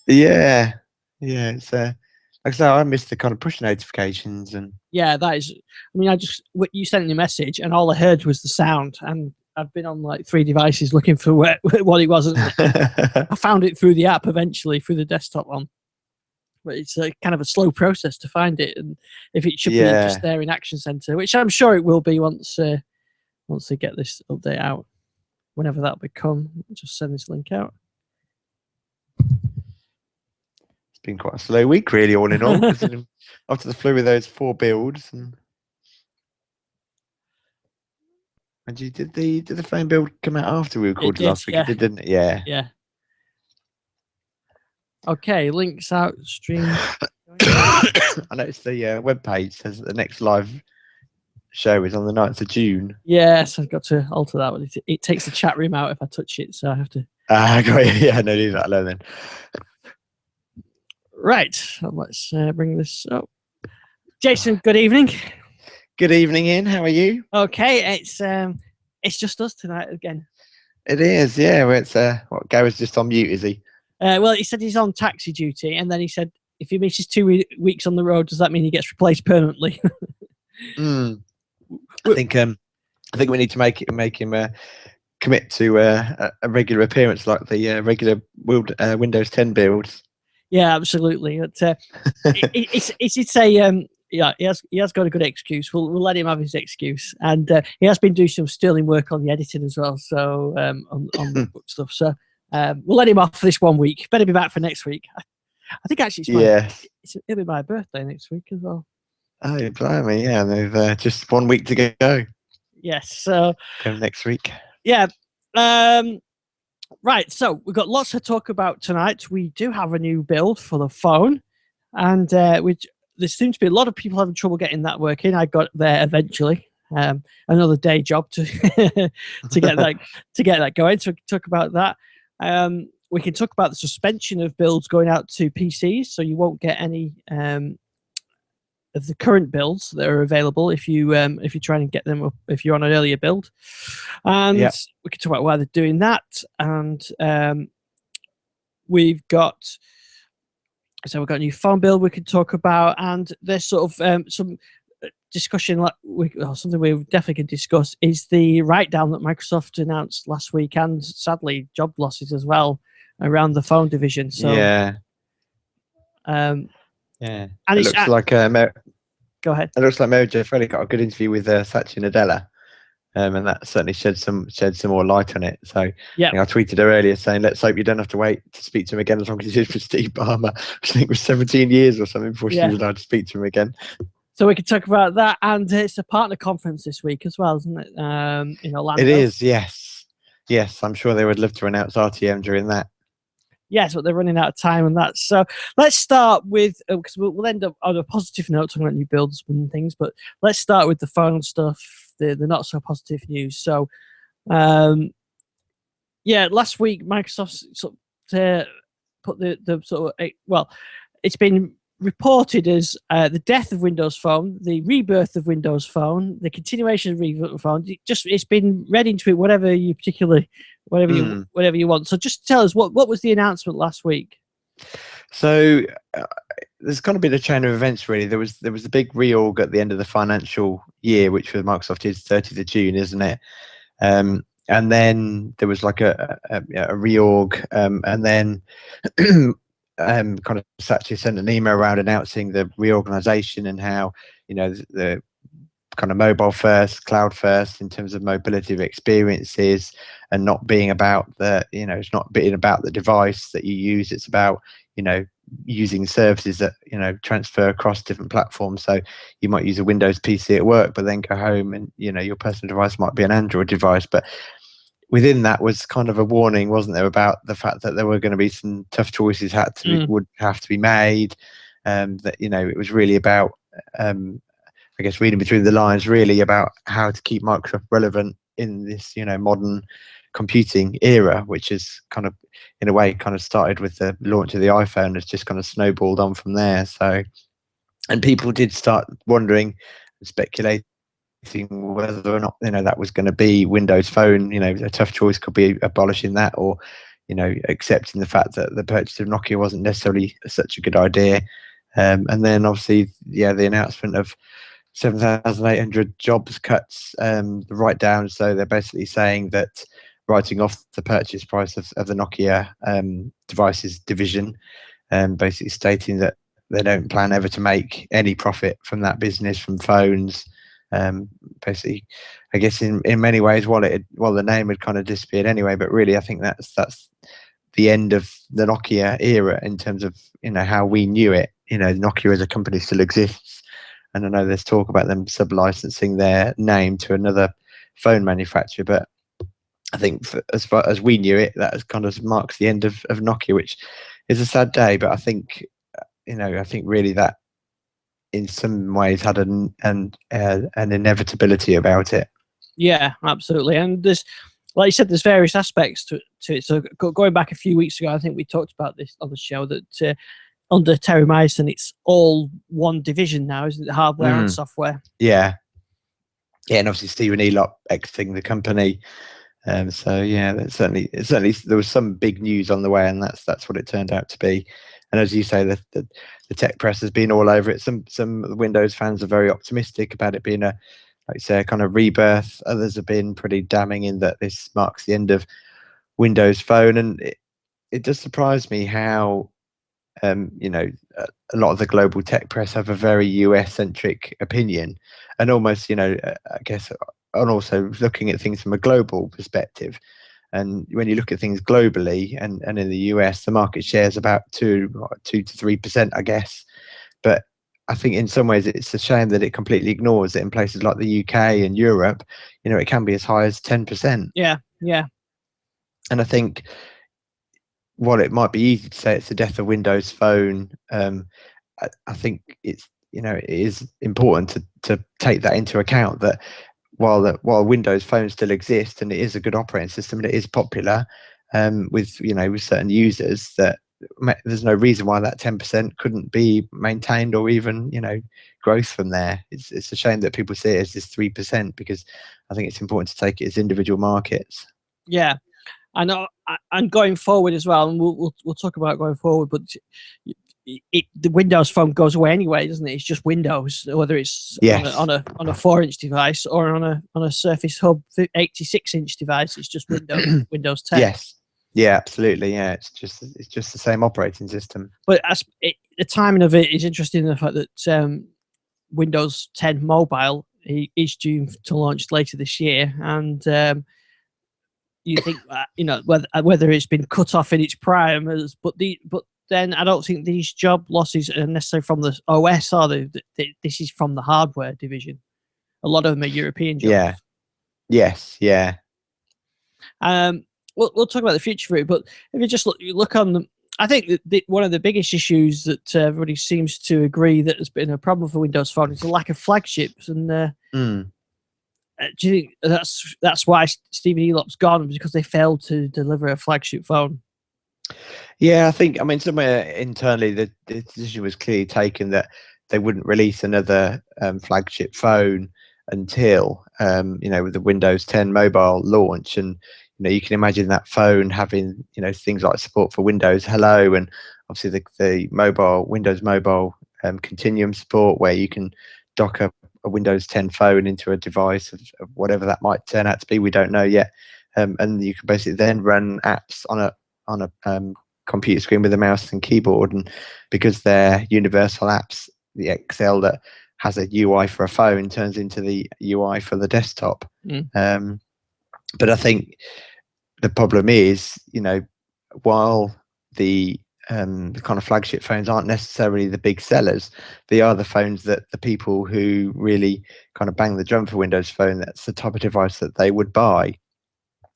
Yeah, yeah. It's like I say, I miss the kind of push notifications and Yeah, that is. I mean, you sent me a message, and all I heard was the sound, and I've been on like 3 devices looking for what it was, and I found it through the app eventually through the desktop one. But it's a kind of a slow process to find it, and if it should be just yeah. there in Action Center, which I'm sure it will be once they get this update out, whenever that'll become. I'll just send this link out. It's been quite a slow week, really, all in all. After the flu with those 4 builds, and you did the phone build come out after we It recorded did, last week? yeah. It did, didn't it? Yeah. Yeah. Okay, links out, stream. I noticed the web page says that the next live show is on the 9th of June. Yes, I've got to alter that one. It takes the chat room out if I touch it, so I have to. Great. Yeah, no, leave that alone then. Right, let's bring this up. Jason, good evening. Good evening, Ian. How are you? Okay, it's just us tonight again. It is, yeah. Well, it's what, Gary's just on mute, is he? Well, he said he's on taxi duty, and then he said if he misses 2 weeks on the road, does that mean he gets replaced permanently? I think we need to make him commit to a regular appearance like the regular Windows 10 builds. Yeah, absolutely. It's a yeah, he has got a good excuse. We'll let him have his excuse, and he has been doing some sterling work on the editing as well. So on the book stuff. So we'll let him off for this 1 week. Better be back for next week. I think actually it'll be my birthday next week as well. Oh, blimey, yeah. They've just 1 week to go. Yes. So next week. Yeah. Right. So we've got lots to talk about tonight. We do have a new build for the phone, and there seems to be a lot of people having trouble getting that working. I got there eventually. Another day job to to get that going. So we can talk about that. We can talk about the suspension of builds going out to PCs, so you won't get any of the current builds that are available if you try and get them up if you're on an earlier build. And we can talk about why they're doing that. And we've got a new phone build we can talk about, and there's sort of some discussion something we definitely can discuss is the write down that Microsoft announced last week, and sadly job losses as well around the phone division. So yeah. And it looks like go ahead. It looks like Mary Jo Fraley got a good interview with Satya Nadella, and that certainly shed some more light on it. So I tweeted her earlier saying, "Let's hope you don't have to wait to speak to him again as long as you did for Steve Ballmer," which I think was 17 years or something before she was allowed to speak to him again. So we can talk about that, and it's a partner conference this week as well, isn't it? In Orlando. It is, yes. I'm sure they would love to announce RTM during that. Yes, but they're running out of time on that. So let's start with, because we'll end up on a positive note talking about new builds and things, but let's start with the phone stuff, the not so positive news. So, last week Microsoft put the sort of, it's been reported as the death of Windows Phone, the rebirth of Windows Phone, the continuation of Windows Phone. It's been read into it whatever you want. So just tell us what was the announcement last week. So there's kind of been a chain of events really. There was a big reorg at the end of the financial year, which was Microsoft is 30th of June, isn't it? And then there was like a reorg, and then kind of Satya sent an email around announcing the reorganization and how the kind of mobile first, cloud first in terms of mobility of experiences, and not being about it's not being about the device that you use. It's about using services that transfer across different platforms. So you might use a Windows PC at work, but then go home and your personal device might be an Android device. But within that was kind of a warning, wasn't there, about the fact that there were going to be some tough choices would have to be made. That it was really about, I guess, reading between the lines, really about how to keep Microsoft relevant in this modern computing era, which is kind of in a way kind of started with the launch of the iPhone. It's just kind of snowballed on from there. So, and people did start wondering and speculating whether or not that was going to be Windows Phone. A tough choice could be abolishing that, or accepting the fact that the purchase of Nokia wasn't necessarily such a good idea. And then obviously, the announcement of 7,800 jobs cuts, the write down. So they're basically saying that writing off the purchase price of the Nokia devices division, basically stating that they don't plan ever to make any profit from that business, from phones. Basically, I guess in many ways, while the name had kind of disappeared anyway, but really I think that's the end of the Nokia era in terms of how we knew it. Nokia as a company still exists, and I know there's talk about them sub-licensing their name to another phone manufacturer, but I think as far as we knew it, that kind of marks the end of Nokia, which is a sad day. But I think really that in some ways had an inevitability about it. Yeah, absolutely. And there's, like you said, there's various aspects to it. So going back a few weeks ago, I think we talked about this on the show, that under Terry Myerson, it's all one division now, isn't it? Hardware and software. Yeah, and obviously Stephen Elop exiting the company. So yeah, certainly there was some big news on the way, and that's what it turned out to be. And as you say, the tech press has been all over it. Some Windows fans are very optimistic about it being a kind of rebirth. Others have been pretty damning in that this marks the end of Windows Phone, and it does surprise me how a lot of the global tech press have a very US centric opinion, and almost I guess, and also looking at things from a global perspective. And when you look at things globally, and in the US, the market share is about 2 to 3%, I guess. But I think in some ways it's a shame that it completely ignores it in places like the UK and Europe. It can be as high as 10%. Yeah. And I think while it might be easy to say it's the death of Windows Phone, I think it is important to take that into account, that while Windows Phone still exists and it is a good operating system and it is popular with certain users, that there's no reason why that 10% couldn't be maintained or even growth from there. It's a shame that people see it as this 3%, because I think it's important to take it as individual markets. Yeah, I know, and going forward as well, and we'll talk about going forward, but the Windows Phone goes away anyway, doesn't it? It's just Windows, whether it's on a 4-inch device or on a Surface Hub 86-inch device. It's just Windows Windows 10. Yes, yeah, absolutely. Yeah, it's just the same operating system. But the timing of it is interesting. The fact that Windows 10 Mobile is due to launch later this year, and you think whether it's been cut off in its prime, but then I don't think these job losses are necessarily from the OS, are they? This is from the hardware division. A lot of them are European jobs. Yeah. Yes. Yeah. We'll talk about the future for it, but if you just look on them, I think that one of the biggest issues that everybody seems to agree that has been a problem for Windows Phone is the lack of flagships. And do you think that's why Stephen Elop's gone, because they failed to deliver a flagship phone? Yeah, I think, somewhere internally the decision was clearly taken that they wouldn't release another flagship phone until with the Windows 10 mobile launch. And you can imagine that phone having things like support for Windows Hello, and obviously the Windows Mobile Continuum support, where you can dock a Windows 10 phone into a device of whatever that might turn out to be. We don't know yet, and you can basically then run apps on a computer screen with a mouse and keyboard. And because they're universal apps, the Excel that has a UI for a phone turns into the UI for the desktop. But I think the problem is, while the kind of flagship phones aren't necessarily the big sellers, they are the phones that the people who really kind of bang the drum for Windows Phone, that's the type of device that they would buy.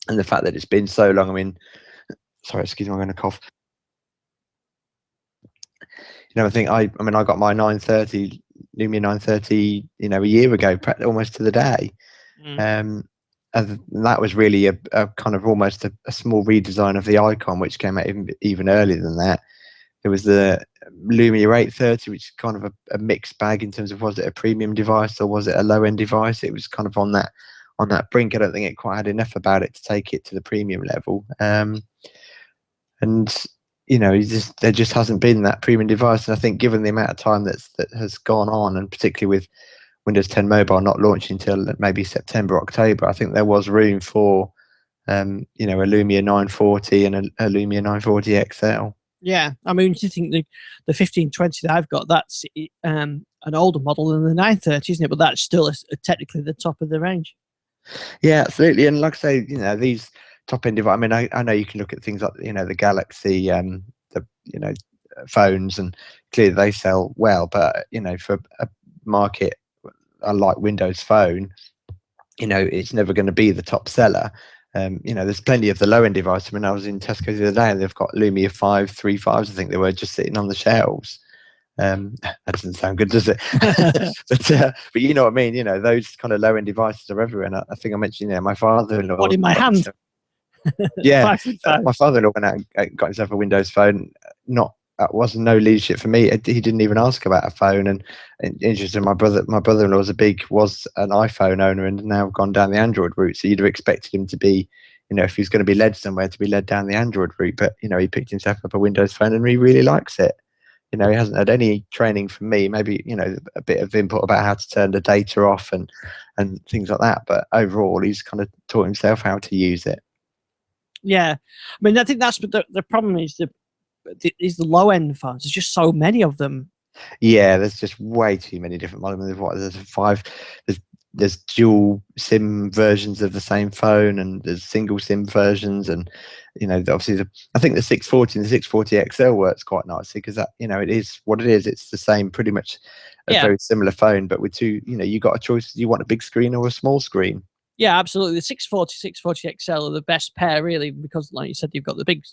And the fact that it's been so long, sorry, excuse me, I'm going to cough. I think I got my 930 Lumia 930 a year ago, almost to the day. And that was really a kind of almost a small redesign of the icon, which came out even earlier than that. There was the Lumia 830, which is kind of a mixed bag in terms of, was it a premium device or was it a low-end device? It was kind of on that brink. I don't think it quite had enough about it to take it to the premium level. and there just hasn't been that premium device. And I think given the amount of time that has gone on, and particularly with Windows 10 Mobile not launching until maybe September, October, I think there was room for a Lumia 940 and a Lumia 940 XL. Yeah, I mean, do you think the 1520 that I've got, that's an older model than the 930, isn't it? But that's still technically the top of the range. Yeah, absolutely. And like I say, these top end devices. I mean, I know you can look at things like the Galaxy, phones, and clearly they sell well. But for a market like Windows Phone, it's never going to be the top seller. There's plenty of the low end devices. I mean, I was in Tesco the other day, and they've got Lumia 535s. I think they were just sitting on the shelves. That doesn't sound good, does it? but you know what I mean. Those kind of low end devices are everywhere. And I think I mentioned, my father-in-law. What in my hand? Yeah, my father-in-law went out and got himself a Windows Phone. Wasn't no leadership for me. He didn't even ask about a phone. And interesting, my brother-in-law was an iPhone owner and now gone down the Android route. So you'd have expected him to be, if he was going to be led somewhere, to be led down the Android route. But he picked himself up a Windows Phone and he really likes it. He hasn't had any training from me. Maybe a bit of input about how to turn the data off and things like that. But overall, he's kind of taught himself how to use it. Yeah, I mean, I think that's the problem is the low end phones. There's just so many of them. Yeah, there's just way too many different models. There's 5. There's dual SIM versions of the same phone, and there's single SIM versions, and obviously I think the 640 and the 640 XL works quite nicely because that it is what it is. It's the same, pretty much a very similar phone, but with two. You got a choice. You want a big screen or a small screen? Yeah, absolutely. The 640 XL are the best pair, really, because, like you said, you've got the big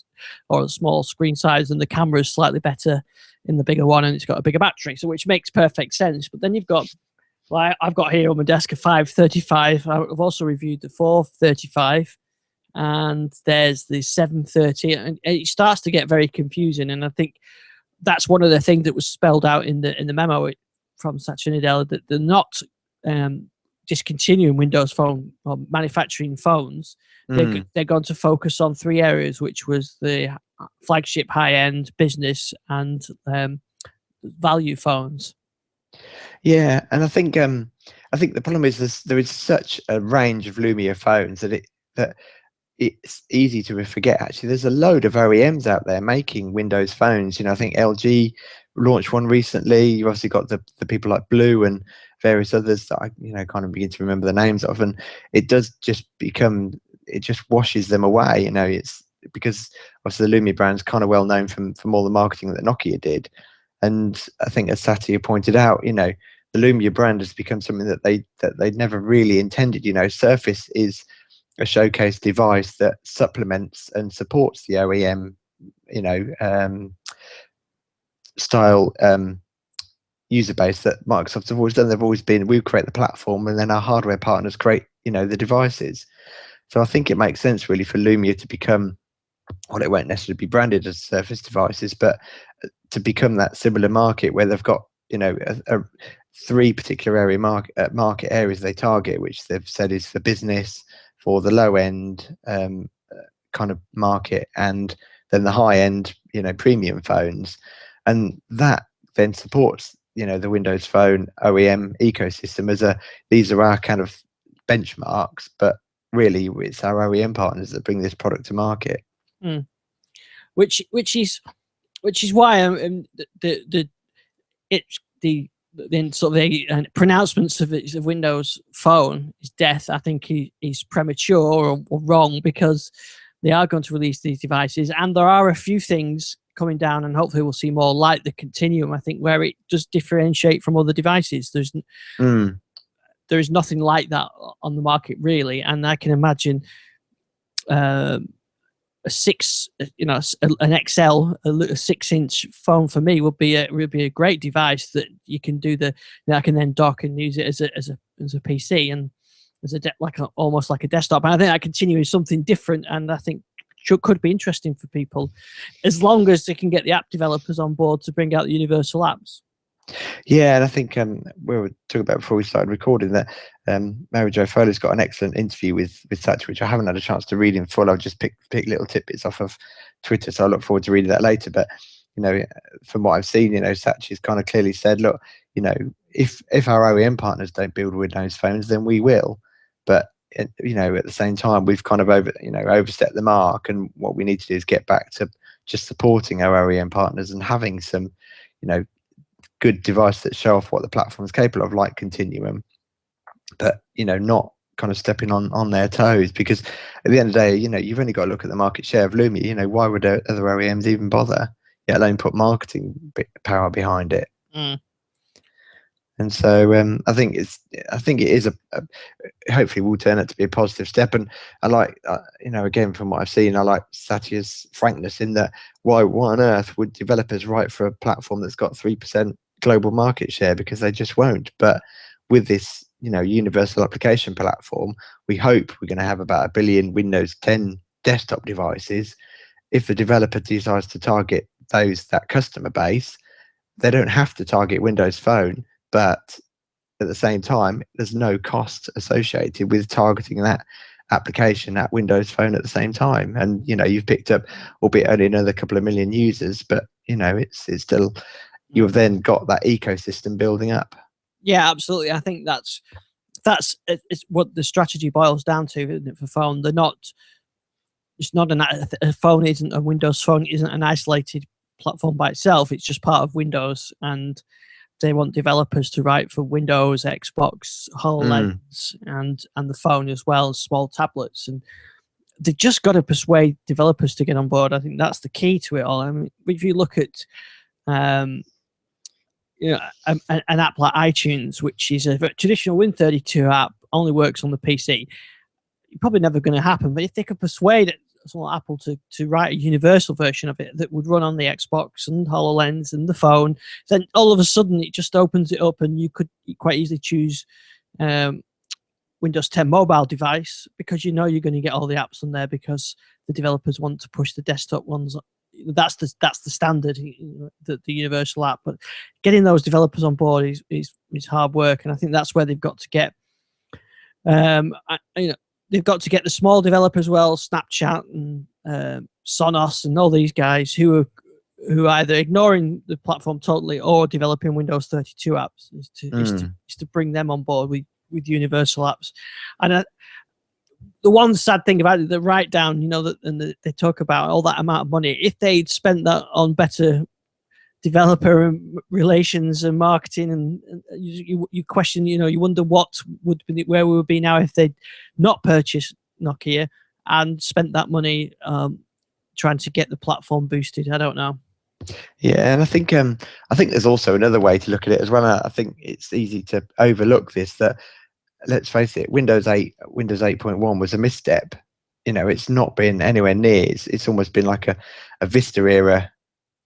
or the small screen size, and the camera is slightly better in the bigger one, and it's got a bigger battery, so which makes perfect sense. But then you've got, I've got here on my desk a 535. I've also reviewed the 435, and there's the 730, and it starts to get very confusing. And I think that's one of the things that was spelled out in the memo from Satya Nadella, that they're not discontinuing Windows Phone or manufacturing phones. They're going to focus on 3 areas, which was the flagship, high-end, business, and value phones. Yeah, and I think the problem is there is such a range of Lumia phones that it's easy to forget. Actually, there's a load of OEMs out there making Windows phones. I think LG launched one recently. You've obviously got the people like Blue and various others that I kind of begin to remember the names of, and it just washes them away. It's because obviously the Lumia brand's kind of well known from all the marketing that Nokia did, and I think as Satya pointed out, the Lumia brand has become something that they'd never really intended. Surface is a showcase device that supplements and supports the OEM, style user base that Microsoft have always done. They've always been, we create the platform, and then our hardware partners create, the devices. So I think it makes sense really for Lumia to become, well, it won't necessarily be branded as Surface devices, but to become that similar market where they've got, 3 particular market areas they target, which they've said is for business, for the low end kind of market, and then the high end, premium phones, and that then supports the Windows Phone OEM ecosystem these are our kind of benchmarks, but really it's our OEM partners that bring this product to market. Which is why the pronouncements of Windows Phone is death, I think, is premature or wrong, because they are going to release these devices, and there are a few things coming down, and hopefully we'll see more, like the Continuum, I think, where it does differentiate from other devices. There is nothing like that on the market, really, and I can imagine a 6, an XL, a 6-inch phone for me would be a great device that you can do I can then dock and use it as a PC and as almost like a desktop. And I think that Continuum is something different, and I think could be interesting for people, as long as they can get the app developers on board to bring out the universal apps. Yeah, and I think we were talking about before we started recording that Mary Jo Foley's got an excellent interview with Satya, which I haven't had a chance to read in full. I've just picked little tidbits off of Twitter, so I look forward to reading that later. But from what I've seen, Satchi's kind of clearly said, look, if our OEM partners don't build Windows phones, then we will. But at the same time, we've kind of overstepped the mark, and what we need to do is get back to just supporting our OEM partners and having some good device that show off what the platform is capable of, like Continuum, but not kind of stepping on their toes, because at the end of the day, you've only got to look at the market share of Lumia. Why would other OEMs even bother, let alone put marketing power behind it? And so I think it is hopefully will turn out to be a positive step. And I like again, from what I've seen, I like Satya's frankness in that why on earth would developers write for a platform that's got 3% global market share? Because they just won't. But with this universal application platform, we hope we're going to have about 1 billion Windows 10 desktop devices. If the developer decides to target that customer base, they don't have to target Windows Phone, but at the same time, there's no cost associated with targeting that application at Windows Phone at the same time. And you've picked up, albeit only another couple of million users, but it's still, you've then got that ecosystem building up. Yeah, absolutely. I think that's it's what the strategy boils down to, isn't it, for phone? They're not. It's not a Windows Phone isn't an isolated platform by itself. It's just part of Windows, and they want developers to write for Windows, Xbox, HoloLens, and the phone as well as small tablets. And they just got to persuade developers to get on board. I think that's the key to it all. I mean, if you look at an app like iTunes, which is a traditional Win32 app, only works on the PC, probably never going to happen. But if they could persuade someone like Apple to write a universal version of it that would run on the Xbox and HoloLens and the phone, then all of a sudden it just opens it up, and you could quite easily choose Windows 10 mobile device, because you're going to get all the apps on there, because the developers want to push the desktop ones. That's the standard, the universal app. But getting those developers on board is hard work, and I think that's where they've got to get. They've got to get the small developers, well, Snapchat and Sonos and all these guys who are either ignoring the platform totally or developing Windows 32 apps, is to bring them on board with universal apps. And the one sad thing about it, the write down, they talk about all that amount of money. If they'd spent that on better developer relations and marketing, and you question, you wonder what would be where we would be now if they'd not purchased Nokia and spent that money trying to get the platform boosted. I don't know. Yeah, and I think there's also another way to look at it as well. I think it's easy to overlook this, that let's face it, Windows 8.1 was a misstep. It's not been anywhere near. It's almost been like a Vista era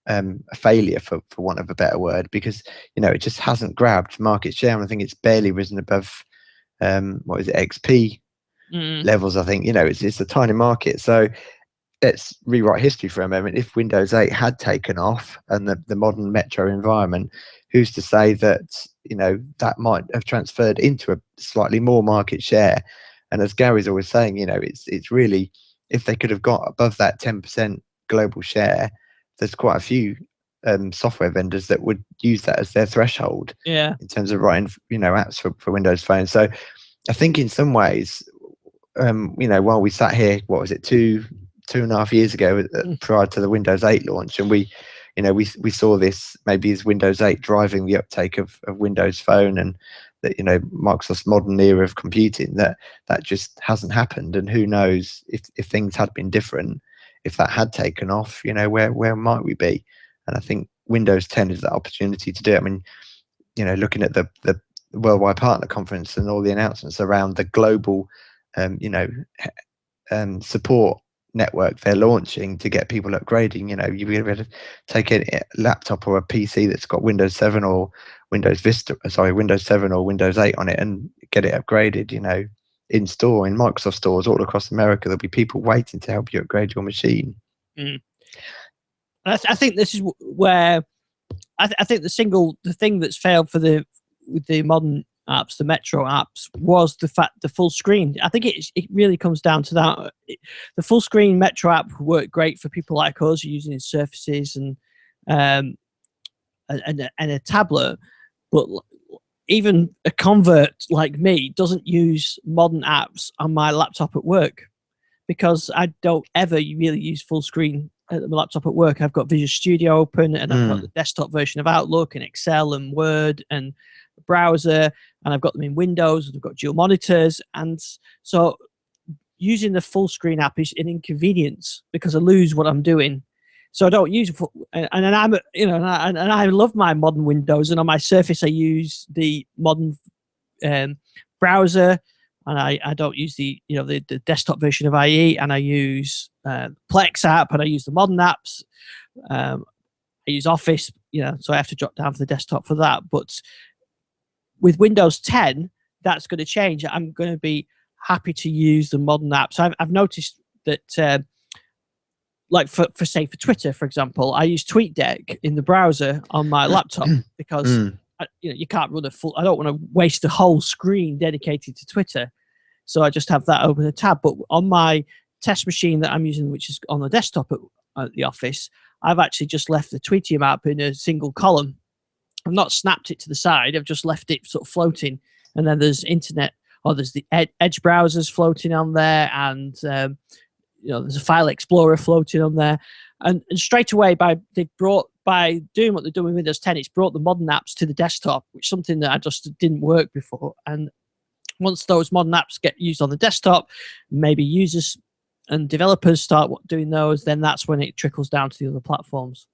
a failure, for want of a better word, because it just hasn't grabbed market share. And I think it's barely risen above XP levels. I think it's a tiny market. So let's rewrite history for a moment. If Windows 8 had taken off and the modern Metro environment, who's to say that that might have transferred into a slightly more market share? And as Gary's always saying, it's really, if they could have got above that 10% global share, there's quite a few software vendors that would use that as their threshold in terms of writing apps for Windows Phone. So I think in some ways, while we sat here, what was it, two and a half years ago, prior to the Windows 8 launch, and we saw this maybe as Windows 8 driving the uptake of Windows Phone, and that Microsoft's modern era of computing, that just hasn't happened. And who knows if things had been different, if that had taken off, where might we be? And I think Windows 10 is that opportunity to do it. I mean, looking at the Worldwide Partner Conference and all the announcements around the global support network they're launching to get people upgrading. You'll be able to take a laptop or a PC that's got Windows 7 or Windows 7 or Windows 8 on it and get it upgraded, in store, in Microsoft stores all across America. There'll be people waiting to help you upgrade your machine. I think this is where I think the thing that's failed with the modern apps, the Metro apps, was the full screen. I think it really comes down to that. The full screen Metro app worked great for people like us using Surfaces and a tablet, but even a convert like me doesn't use modern apps on my laptop at work, because I don't ever really use full screen at my laptop at work. I've got Visual Studio open, and I've got the desktop version of Outlook and Excel and Word and browser, and I've got them in Windows, and I've got dual monitors. And so using the full screen app is an inconvenience because I lose what I'm doing. So I don't use it. And I'm, and I love my modern Windows, and on my Surface I use the modern browser, and I don't use the desktop version of IE, and I use Plex app, and I use the modern apps. I use Office, so I have to drop down for the desktop for that. But with Windows 10, that's going to change. I'm going to be happy to use the modern apps. I've noticed that, like for Twitter, for example, I use TweetDeck in the browser on my laptop because you can't run a full. I don't want to waste the whole screen dedicated to Twitter, so I just have that open a tab. But on my test machine that I'm using, which is on the desktop at the office, I've actually just left the Tweetium app in a single column. I've not snapped it to the side. I've just left it sort of floating, and then there's internet, or there's the Edge browsers floating on there, and there's a file explorer floating on there, and straight away by doing what they're doing with Windows 10, it's brought the modern apps to the desktop, which is something that I just didn't work before. And once those modern apps get used on the desktop, maybe users and developers start doing those, then that's when it trickles down to the other platforms.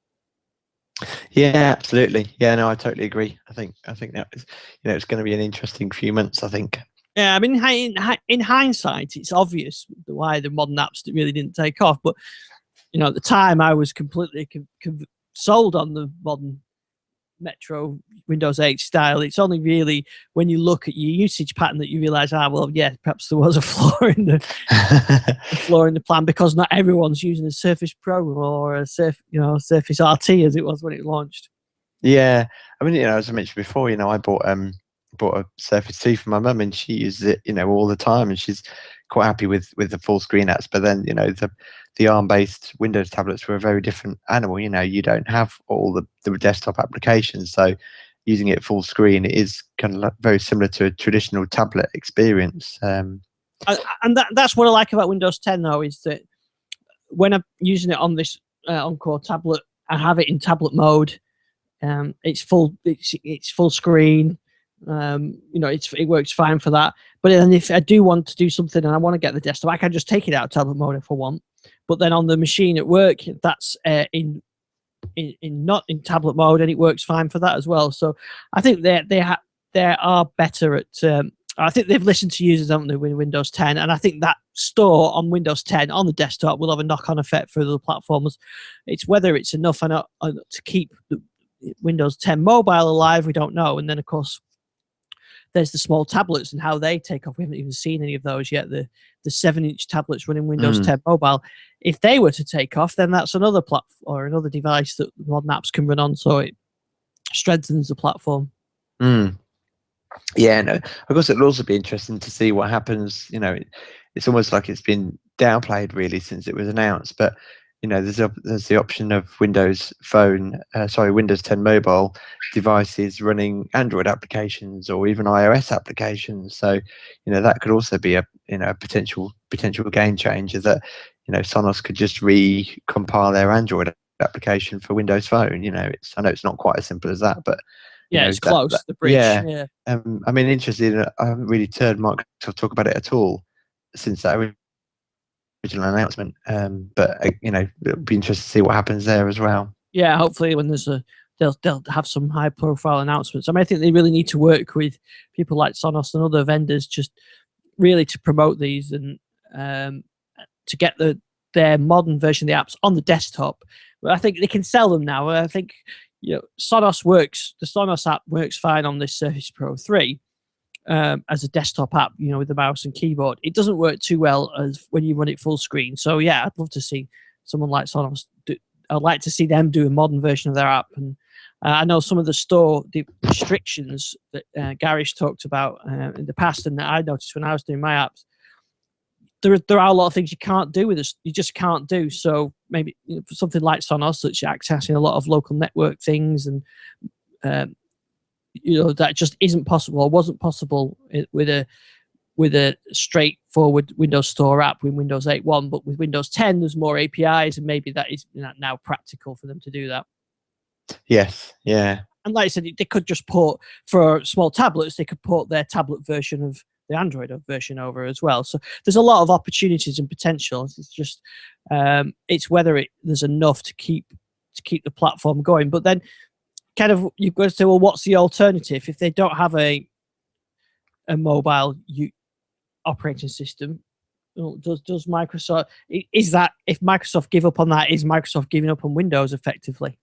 Yeah, absolutely. Yeah, no, I totally agree. I think that is, it's going to be an interesting few months, I think. Yeah, I mean, in hindsight, it's obvious why the modern apps really didn't take off. But at the time, I was completely sold on the modern Metro Windows 8 style. It's only really when you look at your usage pattern that you realise, perhaps there was a flaw in the plan, because not everyone's using a Surface Pro or a Surface RT as it was when it launched. Yeah, I mean, as I mentioned before, I bought a Surface 2 for my mum, and she uses it, all the time, and she's quite happy with the full screen apps. But then, the ARM-based Windows tablets were a very different animal. You don't have all the desktop applications, so using it full screen is kind of very similar to a traditional tablet experience. And that's what I like about Windows 10, though, is that when I'm using it on this Encore tablet, I have it in tablet mode. It's full screen. It works fine for that. But then if I do want to do something and I want to get the desktop, I can just take it out of tablet mode if I want. But then on the machine at work, that's not in tablet mode, and it works fine for that as well. So I think they are better at. I think they've listened to users, haven't they, with Windows 10, and I think that store on Windows 10 on the desktop will have a knock-on effect for other platforms. It's whether it's enough to keep the Windows 10 mobile alive, we don't know. And then of course, there's the small tablets and how they take off. We haven't even seen any of those yet. The 7-inch tablets running Windows 10 mobile. If they were to take off, then that's another platform or another device that modern apps can run on. So it strengthens the platform. Yeah, no. Of course, it'll also be interesting to see what happens. It's almost like it's been downplayed really since it was announced, but there's the option of Windows 10 mobile devices running Android applications or even iOS applications. So, that could also be a potential game changer, that Sonos could just recompile their Android application for Windows Phone. I know it's not quite as simple as that, but it's close. The bridge. Yeah. I mean, interesting. I haven't really heard Microsoft talk about it at all since that original announcement, but it'll be interesting to see what happens there as well. Yeah, hopefully when there's they'll have some high profile announcements. I mean, I think they really need to work with people like Sonos and other vendors just really to promote these and to get their modern version of the apps on the desktop. But I think they can sell them now. I think Sonos works. The Sonos app works fine on this Surface Pro 3. As a desktop app, with the mouse and keyboard. It doesn't work too well as when you run it full screen. So yeah, I'd love to see someone like Sonos I'd like to see them do a modern version of their app. And I know some of the restrictions that Gary's talked about in the past, and that I noticed when I was doing my apps. There are a lot of things you can't do with this. You just can't do. So maybe for something like Sonos, such accessing a lot of local network things, and that just isn't possible or wasn't possible with a straightforward Windows Store app with Windows 8.1. But with Windows 10, there's more APIs, and maybe that is now practical for them to do that. Yes. Yeah. And like I said, they could just port for small tablets. They could port their tablet version of the Android version over as well. So there's a lot of opportunities and potential. It's just it's whether there's enough to keep the platform going. But then kind of you've got to say, well, what's the alternative if they don't have a mobile operating system? Does Microsoft, is that, if Microsoft give up on that, is Microsoft giving up on Windows effectively?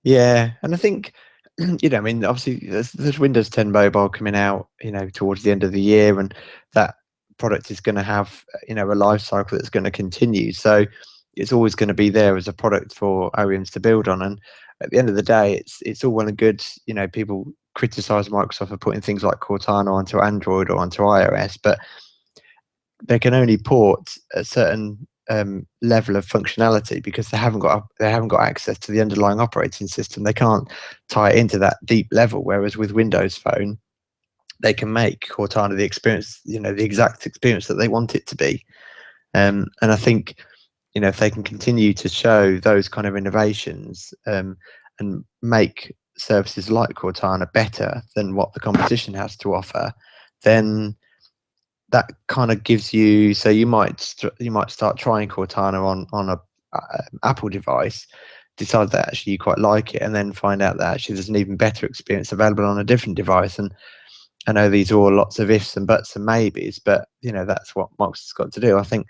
Yeah, and I think I mean, obviously there's Windows 10 Mobile coming out, towards the end of the year, and that product is going to have, a life cycle that's going to continue. So it's always going to be there as a product for OEMs to build on. And at the end of the day, it's all well and good. People criticize Microsoft for putting things like Cortana onto Android or onto iOS, but they can only port a certain level of functionality because they haven't got access to the underlying operating system. They can't tie it into that deep level. Whereas with Windows Phone, they can make Cortana the experience, the exact experience that they want it to be. And I think, if they can continue to show those kind of innovations and make services like Cortana better than what the competition has to offer, then that kind of gives you, so you might start trying Cortana on a Apple device, decide that actually you quite like it, and then find out that actually there's an even better experience available on a different device. And I know these are all lots of ifs and buts and maybes, but that's what Microsoft's got to do. I think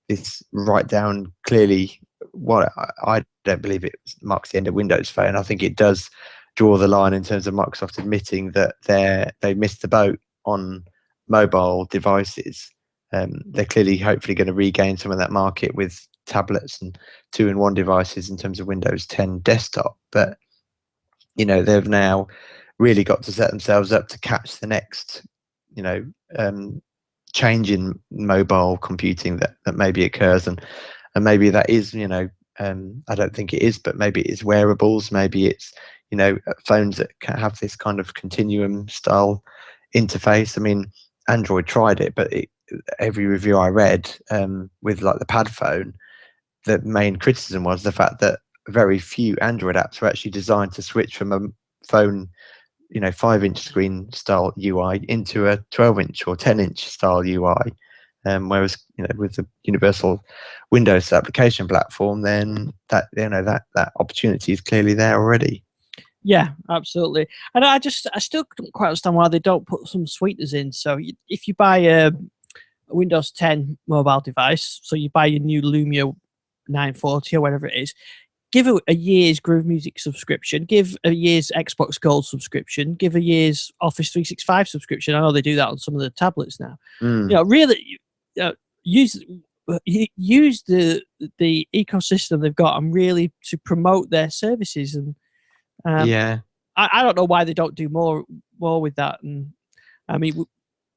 this write down clearly what I don't believe it marks the end of Windows Phone. I think it does draw the line in terms of Microsoft admitting that they missed the boat on mobile devices. They're clearly hopefully going to regain some of that market with tablets and 2-in-1 devices in terms of Windows 10 desktop, but they've now really got to set themselves up to catch the next change in mobile computing that maybe occurs, and maybe that is I don't think it is, but maybe it is wearables, maybe it's phones that can have this kind of continuum style interface. I mean, Android tried it, but every review I read with like the Pad phone, the main criticism was the fact that very few Android apps were actually designed to switch from a phone 5-inch screen style UI into a 12-inch or 10-inch style UI. Whereas with the universal Windows application platform, then that opportunity is clearly there already. Yeah, absolutely. And I still don't quite understand why they don't put some sweeteners in. So if you buy a Windows 10 mobile device, so you buy your new Lumia 940 or whatever it is, give a year's Groove Music subscription, give a year's Xbox Gold subscription, give a year's Office 365 subscription. I know they do that on some of the tablets now. Really use the ecosystem they've got and really to promote their services. And I don't know why they don't do more with that. And I mean,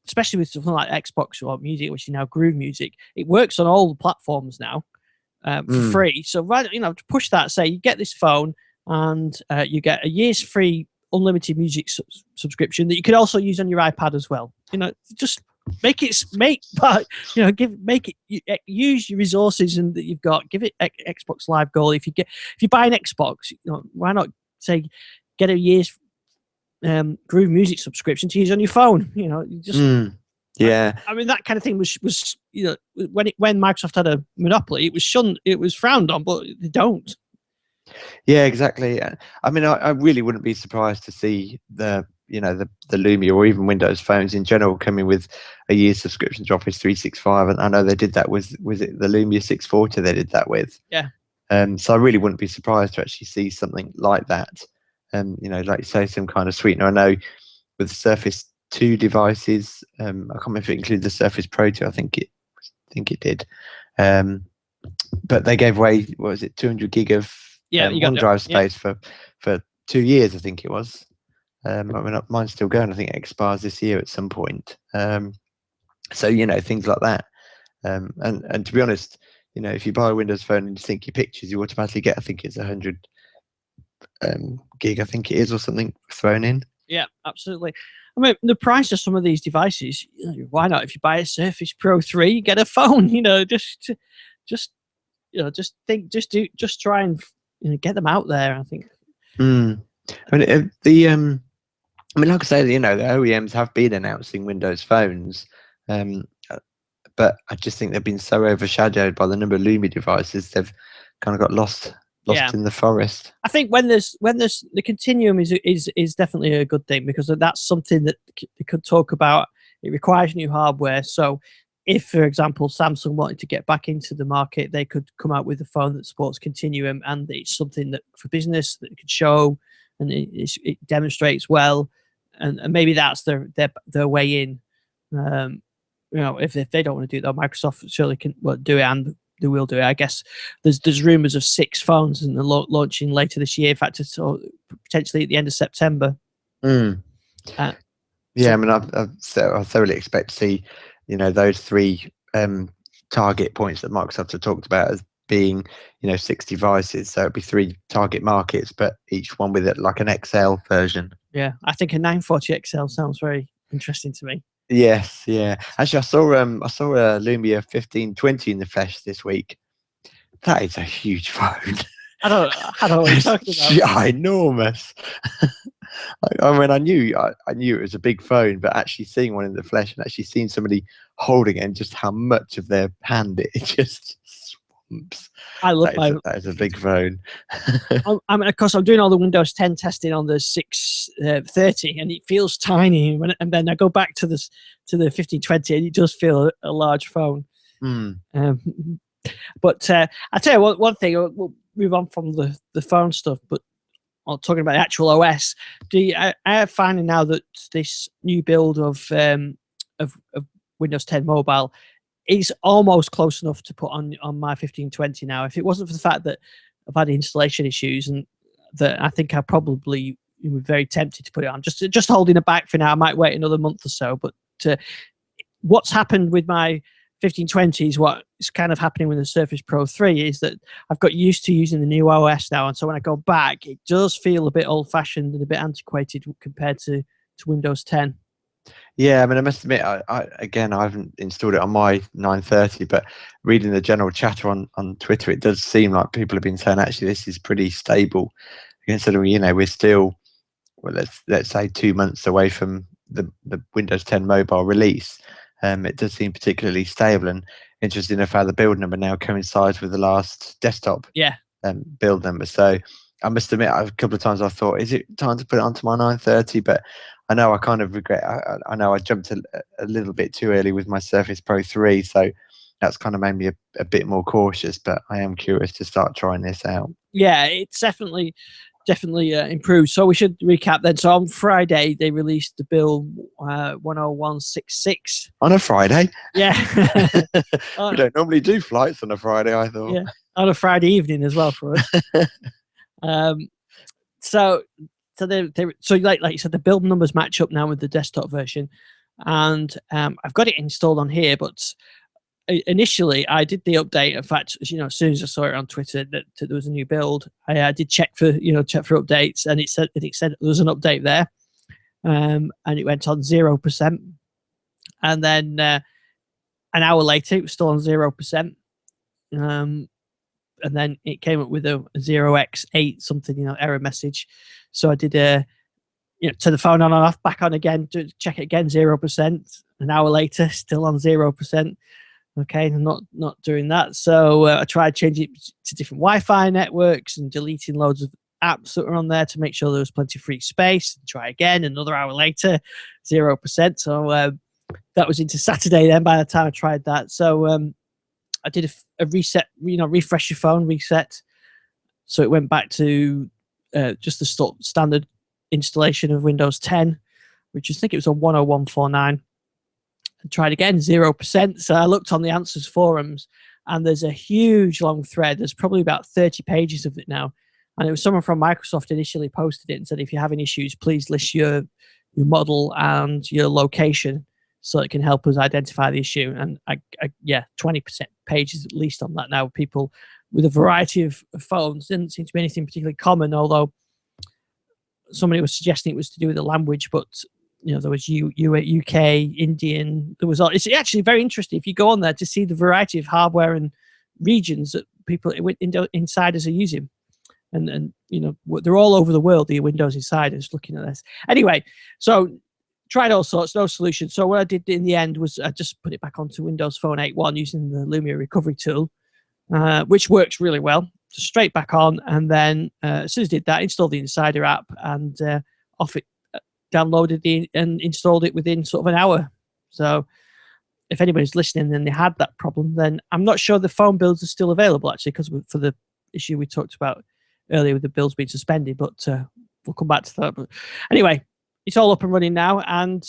especially with something like Xbox or Music, which is now Groove Music, it works on all the platforms now for free. So to push that, say you get this phone and you get a year's free unlimited music subscription that you could also use on your iPad as well. Just use your resources and that you've got. Give it Xbox Live Gold. If you buy an Xbox, why not say get a year's Groove Music subscription to use on your phone? I mean, that kind of thing was when Microsoft had a monopoly, it was shunned, it was frowned on, but they don't. Yeah, exactly. I mean, I really wouldn't be surprised to see the Lumia or even Windows phones in general coming with a year's subscription to Office 365. And I know they did that with it the Lumia 640 they did that with. Yeah. So I really wouldn't be surprised to actually see something like that. Like you say, some kind of sweetener. I know with the Surface 2 devices, I can't remember if it included the Surface Pro 2. I think it did. but they gave away, what was it, 200 gig of you got OneDrive space for 2 years, I think it was. I mean, mine's still going. I think it expires this year at some point. So, you know, things like that. And to be honest, you know, if you buy a Windows Phone and you sync your pictures, you automatically get, I think it's 100 gig, I think it is, or something thrown in. Yeah, absolutely. I mean, the price of some of these devices, you know, why not? If you buy a Surface Pro 3, get a phone. You know, just try and, you know, get them out there. I think. I mean, I mean, like I say, you know, the OEMs have been announcing Windows phones, but I just think they've been so overshadowed by the number of Lumia devices. They've kind of got lost in the forest. I think when there's the Continuum is definitely a good thing, because that's something that they could talk about. It requires new hardware, so if, for example, Samsung wanted to get back into the market, they could come out with a phone that supports Continuum, and it's something that for business that it could show, and it demonstrates well, and maybe that's their way in. You know, if they don't want to do that, Microsoft surely can do it, and they will do it. I guess there's rumors of 6 phones and they're launching later this year. In fact, it's potentially at the end of September. Yeah, I mean, I thoroughly expect to see, you know, those 3 target points that Microsoft have talked about as being, you know, 6 devices. So it'd be 3 target markets, but each one with it like an XL version. Yeah, I think a 940 XL sounds very interesting to me. Yes, yeah. Actually, I saw a Lumia 1520 in the flesh this week. That is a huge phone. I don't know what you're talking about. Enormous. I mean, I knew it was a big phone, but actually seeing one in the flesh and actually seeing somebody holding it and just how much of their hand it just swamps. I love that is a big phone. I mean, of course, I'm doing all the Windows 10 testing on the 630, and it feels tiny. And then I go back to the 1520, and it does feel a large phone. But I tell you one thing. We'll move on from the phone stuff, but talking about the actual OS. I am finding now that this new build of Windows 10 Mobile is almost close enough to put on my 1520 now. If it wasn't for the fact that I've had installation issues, and that I think I probably was very tempted to put it on, just holding it back for now. I might wait another month or so. But what's happened with my 1520 is what is kind of happening with the Surface Pro 3 is that I've got used to using the new OS now, and so when I go back, it does feel a bit old-fashioned and a bit antiquated compared to Windows 10. Yeah, I mean, I must admit, I haven't installed it on my 930, but reading the general chatter on Twitter, it does seem like people have been saying actually this is pretty stable. Considering, you know, we're still, well, let's say 2 months away from the Windows 10 mobile release. It does seem particularly stable, and interesting enough how the build number now coincides with the last desktop build number. So I must admit, a couple of times I thought, is it time to put it onto my 930? But I know I kind of regret. I know I jumped a little bit too early with my Surface Pro 3, so that's kind of made me a bit more cautious. But I am curious to start trying this out. Yeah, it's definitely improved. So we should recap then. So on Friday they released the build 10166 on a Friday. Yeah. We don't normally do flights on a Friday, I thought. Yeah, on a Friday evening as well for us. So like you said, the build numbers match up now with the desktop version, and I've got it installed on here. But initially, I did the update. In fact, you know, as soon as I saw it on Twitter that there was a new build, I did check for updates, and it said there was an update there, and it went on 0%, and then an hour later it was still on 0%. And then it came up with a 0x8 something, you know, error message. So I did turn the phone on and off, back on again, to check it again, 0%. An hour later, still on 0%. Okay, I'm not doing that. So I tried changing it to different Wi-Fi networks and deleting loads of apps that were on there to make sure there was plenty of free space. Try again, another hour later, 0%. So that was into Saturday then by the time I tried that. So I did a reset, refresh your phone, reset. So it went back to just the standard installation of Windows 10, which I think it was on 10149. And tried again, 0%. So I looked on the Answers forums, and there's a huge long thread. There's probably about 30 pages of it now. And it was someone from Microsoft initially posted it and said, if you're having issues, please list your model and your location so it can help us identify the issue. And yeah, 20% pages at least on that now. People with a variety of phones. Didn't seem to be anything particularly common, although somebody was suggesting it was to do with the language, but there was UK, Indian. There was all. It's actually very interesting if you go on there to see the variety of hardware and regions that people insiders are using, and they're all over the world. The Windows insiders looking at this anyway. So tried all sorts, no solution. So what I did in the end was I just put it back onto Windows Phone 8.1 using the Lumia recovery tool, which works really well. Just straight back on, and then as soon as I did that, installed the Insider app, and off it. Downloaded and installed it within sort of an hour. So if anybody's listening and they had that problem, then I'm not sure the phone builds are still available, actually, because for the issue we talked about earlier with the builds being suspended, but we'll come back to that. But anyway, it's all up and running now, and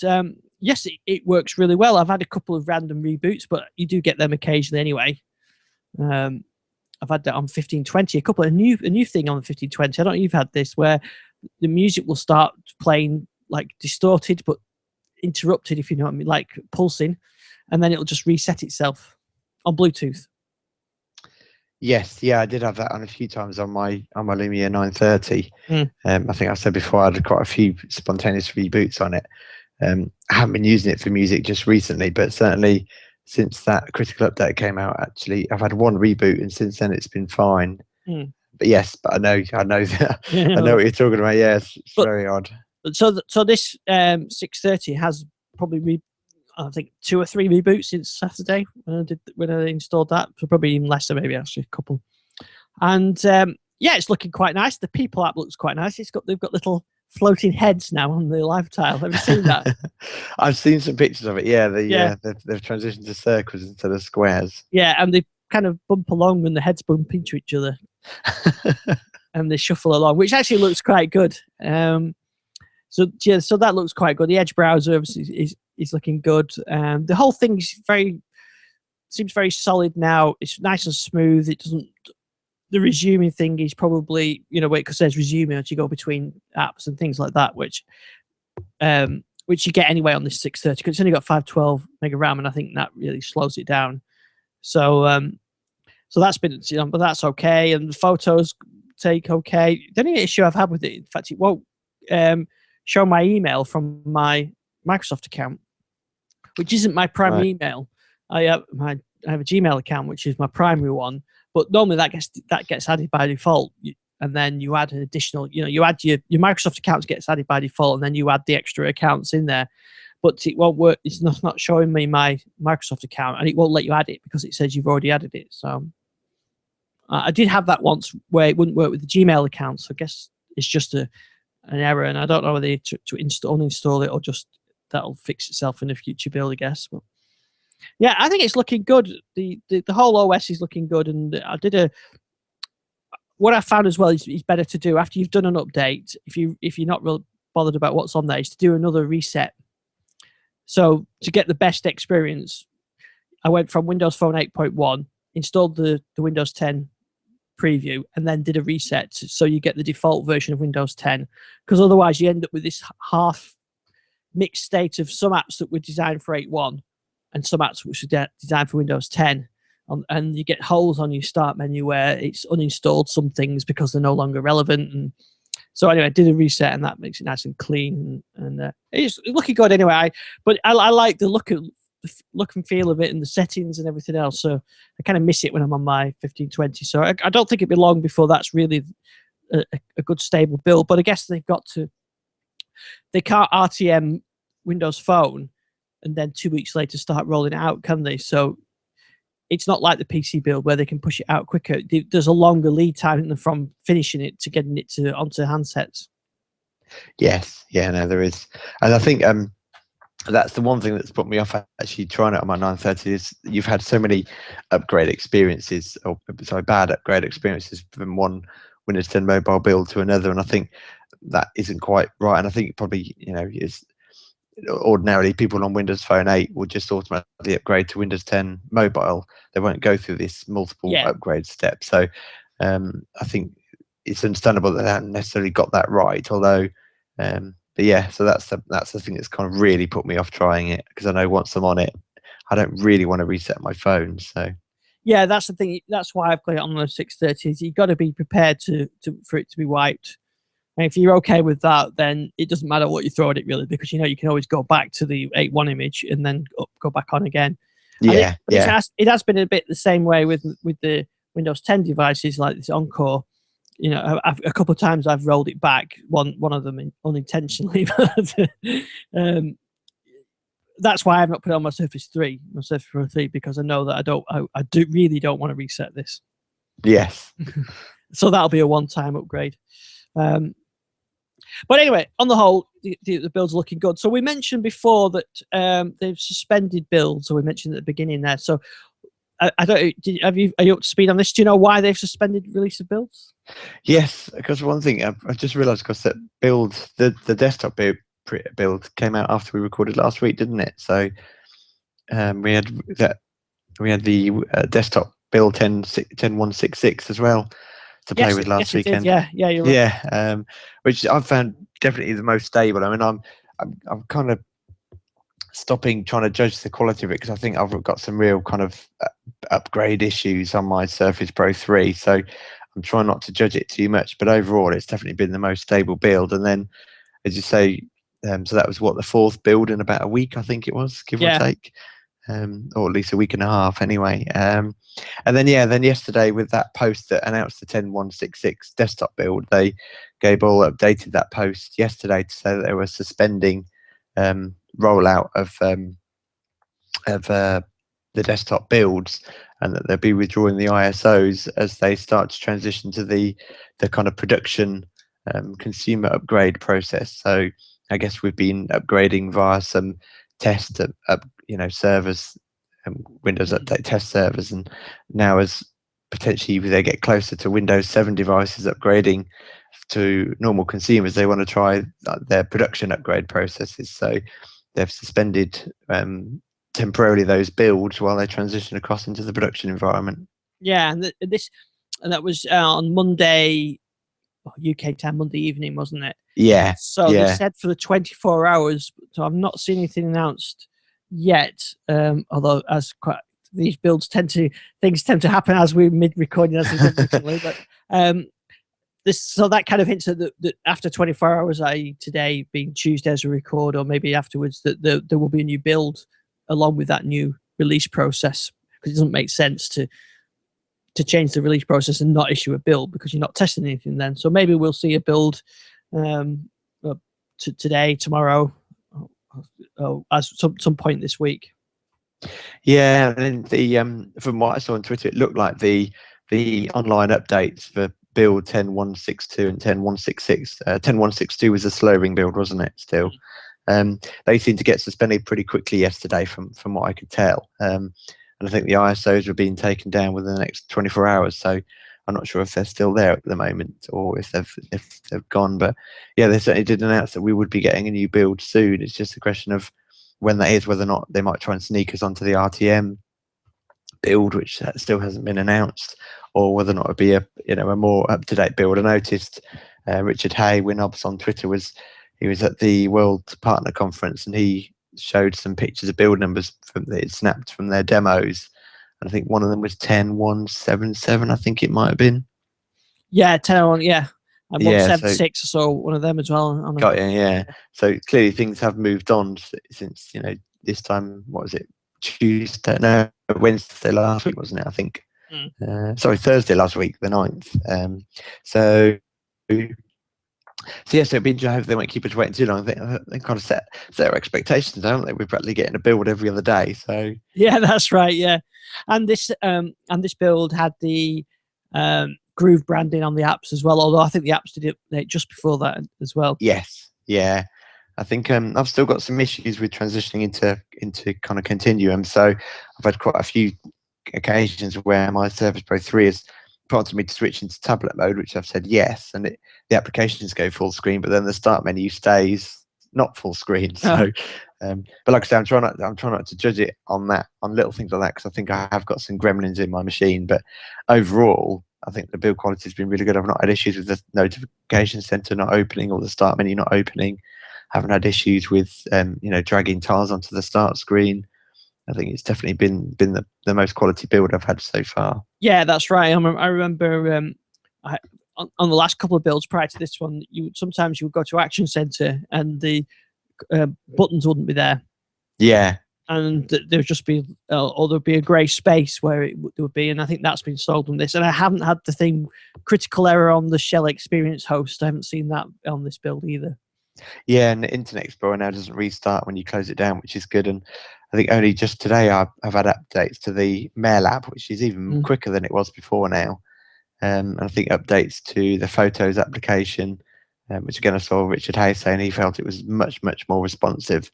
yes, it works really well. I've had a couple of random reboots, but you do get them occasionally anyway. I've had that on 1520, a new thing on 1520. I don't know if you've had this, where the music will start playing like distorted but interrupted, if you know what I mean, like pulsing, and then it'll just reset itself on Bluetooth. Yes, yeah, I did have that on a few times on my Lumia 930. I think I said before I had quite a few spontaneous reboots on it. I haven't been using it for music just recently, but certainly since that critical update came out, actually, I've had one reboot, and since then it's been fine. But yes, but I know that I know what you're talking about. Yes, it's very odd. So this 630 has probably I think 2 or 3 reboots since Saturday when I installed that. So probably even less, maybe actually a couple. And yeah, it's looking quite nice. The People app looks quite nice. They've got little floating heads now on the live tile. Have you seen that? I've seen some pictures of it. Yeah, they've transitioned to circles instead of squares. Yeah, and they kind of bump along when the heads bump into each other, and they shuffle along, which actually looks quite good. So that looks quite good. The Edge browser is looking good. The whole thing seems very solid now. It's nice and smooth. It doesn't. The resuming thing is probably because there's resuming as you go between apps and things like that, which you get anyway on this 630 because it's only got 512 mega RAM, and I think that really slows it down. So that's been but that's okay, and the photos take okay. The only issue I've had with it, in fact, it won't show my email from my Microsoft account, which isn't my primary email. I have a Gmail account, which is my primary one, but normally that gets added by default, and then you add an additional. You add your Microsoft account gets added by default, and then you add the extra accounts in there. But it won't work. It's not showing me my Microsoft account, and it won't let you add it because it says you've already added it. So I did have that once where it wouldn't work with the Gmail account. So I guess it's just an error, and I don't know whether to uninstall it or just that'll fix itself in a future build, I guess. But yeah, I think it's looking good. The whole OS is looking good, and I did what I found as well is better to do after you've done an update. If you're not real bothered about what's on there, is to do another reset. So to get the best experience, I went from Windows Phone 8.1, installed the Windows 10 preview, and then did a reset so you get the default version of Windows 10, because otherwise you end up with this half mixed state of some apps that were designed for 8.1 and some apps which were designed for Windows 10, and you get holes on your start menu where it's uninstalled some things because they're no longer relevant. And so anyway, I did a reset, and that makes it nice and clean, and it's looking good anyway. But I like the look and feel of it, and the settings and everything else. So I kind of miss it when I'm on my 1520. So I don't think it'll be long before that's really a good stable build. But I guess they can't RTM Windows Phone and then 2 weeks later start rolling it out, can they? So it's not like the PC build where they can push it out quicker. There's a longer lead time from finishing it to getting it onto handsets. Yes, yeah, no, there is, and I think that's the one thing that's put me off actually trying it on my 930 is you've had so many upgrade experiences, or sorry, bad upgrade experiences from one Windows 10 mobile build to another, and I think that isn't quite right. And I think probably ordinarily people on Windows Phone 8 will just automatically upgrade to Windows 10 Mobile. They won't go through this multiple upgrade steps. So I think it's understandable that they haven't necessarily got that right. Although, but yeah, so that's the thing that's kind of really put me off trying it, because I know once I'm on it, I don't really want to reset my phone. So yeah, that's the thing. That's why I've got it on the 630. You've got to be prepared for it to be wiped. And if you're okay with that, then it doesn't matter what you throw at it, really, because you can always go back to the 8.1 image and then go back on again. Yeah, it has been a bit the same way with the Windows 10 devices, like this Encore. A couple of times I've rolled it back. One of them unintentionally. That's why I've not put it on my Surface Pro 3, because I know that I really don't want to reset this. Yes. So that'll be a one-time upgrade. But anyway, on the whole, the build's looking good. So we mentioned before that they've suspended builds. So we mentioned at the beginning there. So I don't. Are you up to speed on this? Do you know why they've suspended release of builds? Yes, because one thing I just realised, because that the desktop build came out after we recorded last week, didn't it? So we had the desktop build 10.166 as well to play with last weekend. Yeah, you're right. Yeah, which I've found definitely the most stable. I mean, I'm kind of stopping trying to judge the quality of it, because I think I've got some real kind of upgrade issues on my Surface Pro 3. So I'm trying not to judge it too much, but overall it's definitely been the most stable build. And then, as you say, so that was the fourth build in about a week, I think it was, give or take. Or at least a week and a half anyway. And then yesterday, with that post that announced the 10.166 desktop build, Gable updated that post yesterday to say that they were suspending rollout of the desktop builds, and that they'll be withdrawing the ISOs as they start to transition to the kind of production consumer upgrade process. So I guess we've been upgrading via some test servers, Windows Update test servers, and now as potentially they get closer to Windows 7 devices upgrading to normal consumers, they want to try their production upgrade processes. So they've suspended temporarily those builds while they transition across into the production environment. Yeah, and that was on Monday, UK time, Monday evening, wasn't it? Yeah. So they said for the 24 hours. So I've not seen anything announced yet. Although these builds things tend to happen as we're mid-recording, as we've done recently. But so that kind of hints that after 24 hours, i.e. today being Tuesday as we record, or maybe afterwards, that there will be a new build along with that new release process, because it doesn't make sense to change the release process and not issue a build, because you're not testing anything then. So maybe we'll see a build today, tomorrow, at some point this week. Yeah, and then from what I saw on Twitter, it looked like the online updates for build 10.162 and 10.166. 10.162 was a slowing build, wasn't it? Still, they seemed to get suspended pretty quickly yesterday, from what I could tell. And I think the ISOs were being taken down within the next 24 hours. So I'm not sure if they're still there at the moment, or if they've gone. But yeah, they certainly did announce that we would be getting a new build soon. It's just a question of when that is, whether or not they might try and sneak us onto the RTM build, which still hasn't been announced, or whether or not it'd be a more up-to-date build. I noticed Richard Hay, Winobs on Twitter, he was at the World Partner Conference, and he showed some pictures of build numbers that he'd snapped from their demos. And I think one of them was 10.177, I think it might have been. Yeah, 10.1, yeah. And 176 or so, one of them as well. Got you, yeah. So clearly things have moved on since, this time, what was it, Tuesday? No, Wednesday last week, wasn't it, I think? Thursday last week, the 9th. So yes, it'd be interesting. I hope they won't keep us waiting too long. They kind of set their expectations, don't they? We're practically getting a build every other day. So yeah, that's right. Yeah, and this build had the Groove branding on the apps as well. Although I think the apps did it just before that as well. Yes, yeah. I think I've still got some issues with transitioning into kind of Continuum. So I've had quite a few occasions where my Surface Pro 3 has prompted me to switch into tablet mode, which I've said yes, and the applications go full screen, but then the start menu stays not full screen. So But like I say, I'm trying not to judge it on little things like that, because I think I have got some gremlins in my machine. But overall, I think the build quality has been really good. I've not had issues with the notification center not opening or the start menu not opening. Haven't had issues with dragging tiles onto the start screen. I think it's definitely been the most quality build I've had so far. Yeah, that's right. I remember on the last couple of builds prior to this one, sometimes you would go to Action Center and the buttons wouldn't be there. Yeah. And there would just be, or there'd be a grey space where there would be, and I think that's been solved on this. And I haven't had the thing critical error on the Shell Experience host. I haven't seen that on this build either. Yeah, and the Internet Explorer now doesn't restart when you close it down, which is good. And I think only just today I've had updates to the Mail app, which is even quicker than it was before now. And I think updates to the Photos application, which again I saw Richard Hayes saying he felt it was much more responsive.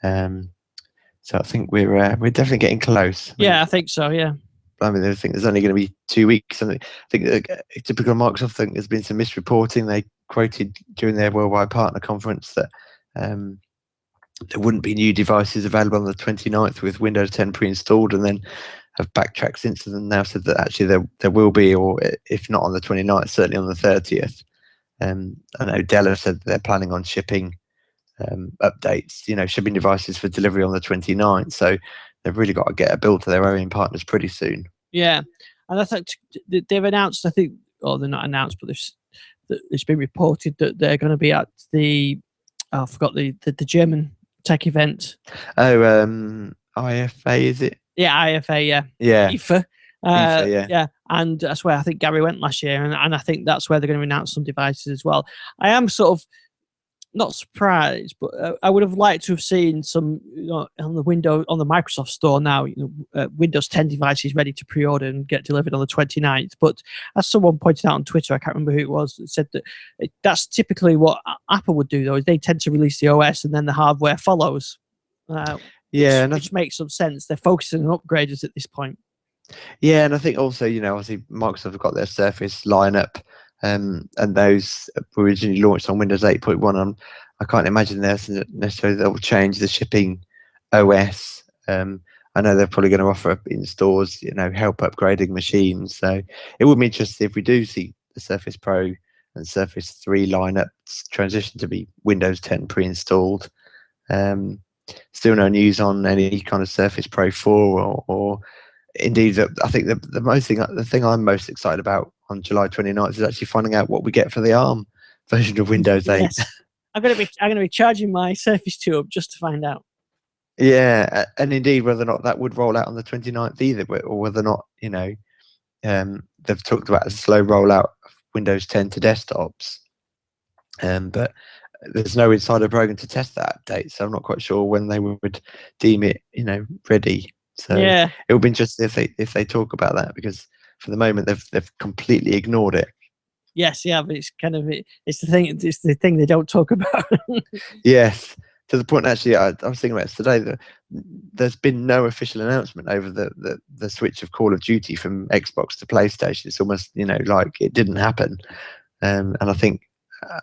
So I think we're definitely getting close. I think so. Yeah. I mean, I think there's only going to be 2 weeks. I think typical Microsoft. I think there's been some misreporting. They quoted during their Worldwide Partner Conference that there wouldn't be new devices available on the 29th with Windows 10 pre-installed, and then have backtracked since and now said that actually there will be, or if not on the 29th, certainly on the 30th. I know Dell have said they're planning on shipping updates, shipping devices for delivery on the 29th. So they've really got to get a build to their OEM partners pretty soon. Yeah. And I think they've announced, they're not announced, but it's been reported that they're going to be at I forgot the German tech event. Oh, IFA, is it? Yeah, IFA, yeah. Yeah. IFA. IFA, yeah. And that's where I think Gary went last year, and I think that's where they're going to announce some devices as well. I am sort of not surprised, but I would have liked to have seen some on the Microsoft Store now. Windows 10 devices ready to pre-order and get delivered on the 29th. But as someone pointed out on Twitter, I can't remember who it was, that said that that's typically what Apple would do. Though is they tend to release the OS and then the hardware follows. Which makes some sense. They're focusing on upgraders at this point. Yeah, and I think also obviously Microsoft have got their Surface lineup. And those were originally launched on Windows 8.1. I can't imagine necessarily they'll change the shipping OS. I know they're probably going to offer in stores, help upgrading machines. So it would be interesting if we do see the Surface Pro and Surface 3 lineups transition to be Windows 10 pre-installed. Still no news on any kind of Surface Pro 4 or indeed, I think the thing I'm most excited about on July 29th is actually finding out what we get for the ARM version of Windows 8. Yes. I'm going to be charging my Surface 2 up just to find out. Yeah, and indeed whether or not that would roll out on the 29th either, or whether or not they've talked about a slow rollout of Windows 10 to desktops, but there's no insider program to test that update, so I'm not quite sure when they would deem it ready. So yeah, it would be interesting if they talk about that, because for the moment they've completely ignored it. Yes, yeah, but it's kind of it's the thing they don't talk about. Yes, to the point actually I was thinking about it today that there's been no official announcement over the switch of Call of Duty from Xbox to PlayStation. It's almost like it didn't happen, and I think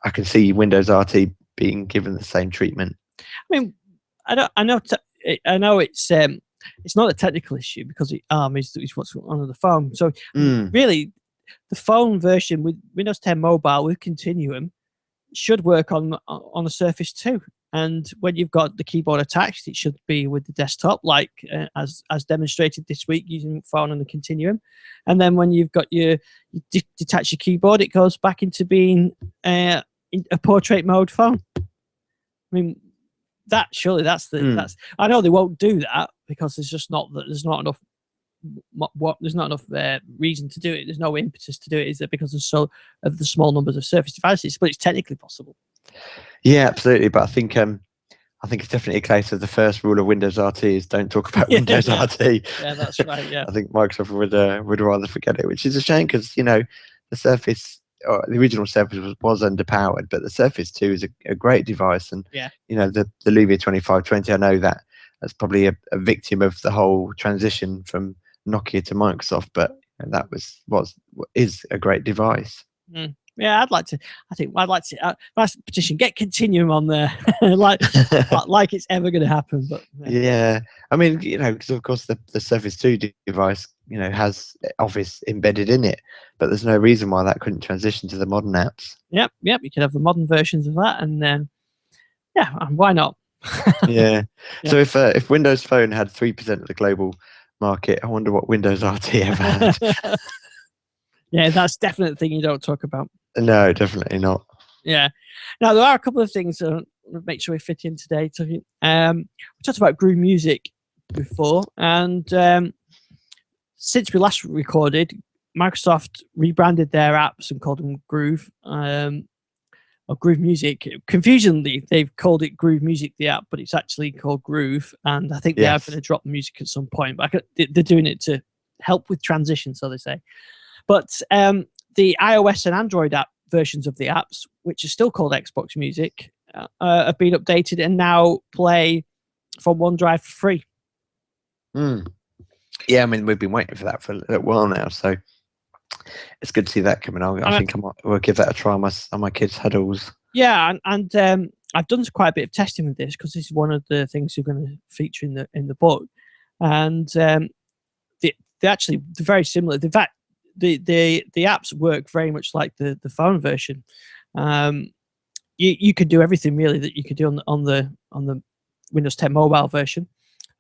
I can see Windows RT being given the same treatment. I mean, I know it's not a technical issue because ARM is what's on the phone. So really, the phone version with Windows 10 Mobile with Continuum should work on a Surface 2. And when you've got the keyboard attached, it should be with the desktop, like as demonstrated this week using the phone and the Continuum. And then when you've got you detach your keyboard, it goes back into being a portrait mode phone. I mean, that's I know they won't do that because there's not enough reason to do it. There's no impetus to do it, is there, because of the small numbers of Surface devices, but it's technically possible. Yeah, absolutely. But I think it's definitely a case of the first rule of Windows RT is don't talk about Windows RT. Yeah, that's right. Yeah, I think Microsoft would rather forget it, which is a shame because the Surface, or the original Surface was underpowered, but the Surface 2 is a great device, and the Lumia 2520. I know that's probably a victim of the whole transition from Nokia to Microsoft, but that is a great device. Yeah, Yeah, I'd like to. I think I'd like to. That's the petition. Get Continuum on there, like it's ever going to happen. But Yeah, I mean, because of course the Surface 2 device, has Office embedded in it, but there's no reason why that couldn't transition to the modern apps. Yep. You could have the modern versions of that, and then why not? Yeah. Yeah. So if Windows Phone had 3% of the global market, I wonder what Windows RT ever had. Yeah, that's definitely a thing you don't talk about. No, definitely not. Yeah. Now there are a couple of things to make sure we fit in today. We talked about Groove Music before, and since we last recorded, Microsoft rebranded their apps and called them Groove, or Groove Music. Confusingly, they've called it Groove Music, the app, but it's actually called Groove. And I think they are going to drop the music at some point, but they're doing it to help with transition, so they say. But the iOS and Android app versions of the apps, which are still called Xbox Music, have been updated and now play from OneDrive for free. Yeah, I mean, we've been waiting for that for a little while now, so it's good to see that coming on. I think we'll give that a try on my kids' huddles. Yeah, and I've done quite a bit of testing with this because this is one of the things you're going to feature in the book, and they actually they're very similar. In fact, the apps work very much like the phone version. You could do everything really that you could do on the Windows 10 mobile version,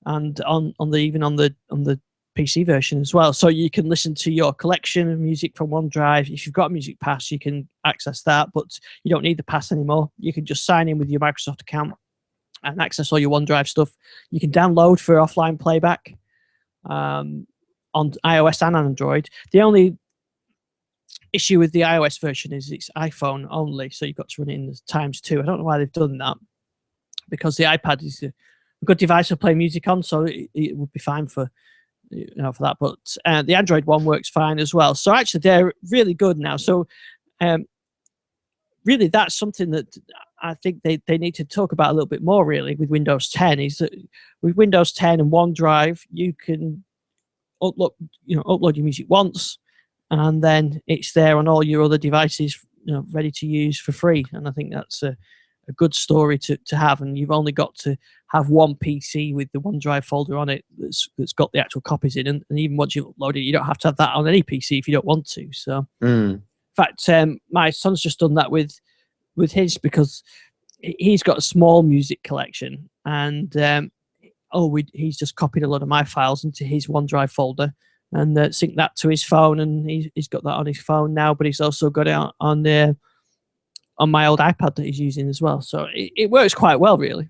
and on the PC version as well. So you can listen to your collection of music from OneDrive. If you've got a Music Pass, you can access that, but you don't need the pass anymore. You can just sign in with your Microsoft account and access all your OneDrive stuff. You can download for offline playback on iOS and Android. The only issue with the iOS version is it's iPhone only, so you've got to run it in ×2. I don't know why they've done that, because the iPad is a good device to play music on, so it would be fine for for that. But the Android one works fine as well. So actually, they're really good now. So really, that's something that I think they need to talk about a little bit more. Really, with Windows 10, is that with Windows 10 and OneDrive, you can upload your music once, and then it's there on all your other devices, ready to use for free. And I think that's a good story to have. And you've only got to have one PC with the OneDrive folder on it that's got the actual copies in. And even once you've uploaded it, you don't have to have that on any PC if you don't want to. So, in fact, my son's just done that with his, because he's got a small music collection, and he's just copied a lot of my files into his OneDrive folder and synced that to his phone, and he's got that on his phone now, but he's also got it on my old iPad that he's using as well. So it works quite well, really.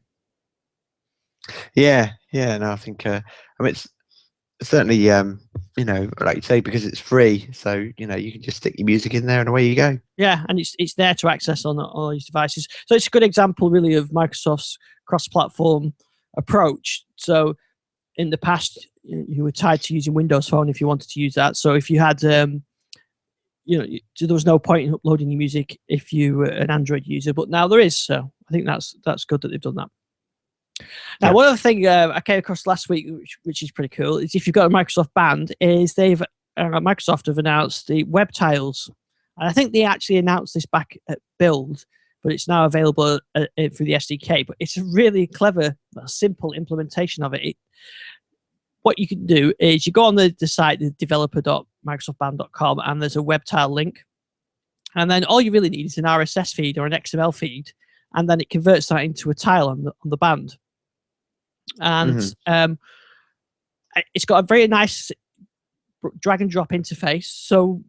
Yeah. No, I think I mean, it's certainly like you say, because it's free, so you can just stick your music in there and away you go. Yeah, and it's there to access on all these devices. So it's a good example, really, of Microsoft's cross-platform approach. So in the past, you were tied to using Windows Phone if you wanted to use that. So if you had there was no point in uploading your music if you were an Android user, but now there is. So I think that's good that they've done that. Now, one other thing I came across last week, which is pretty cool, is if you've got a Microsoft Band, is Microsoft have announced the web tiles. And I think they actually announced this back at Build, but it's now available through the SDK. But it's a really clever, simple implementation of it. What you can do is you go on the site, the developer.microsoftband.com, and there's a web tile link. And then all you really need is an RSS feed or an XML feed, and then it converts that into a tile on the band. And it's got a very nice drag and drop interface. So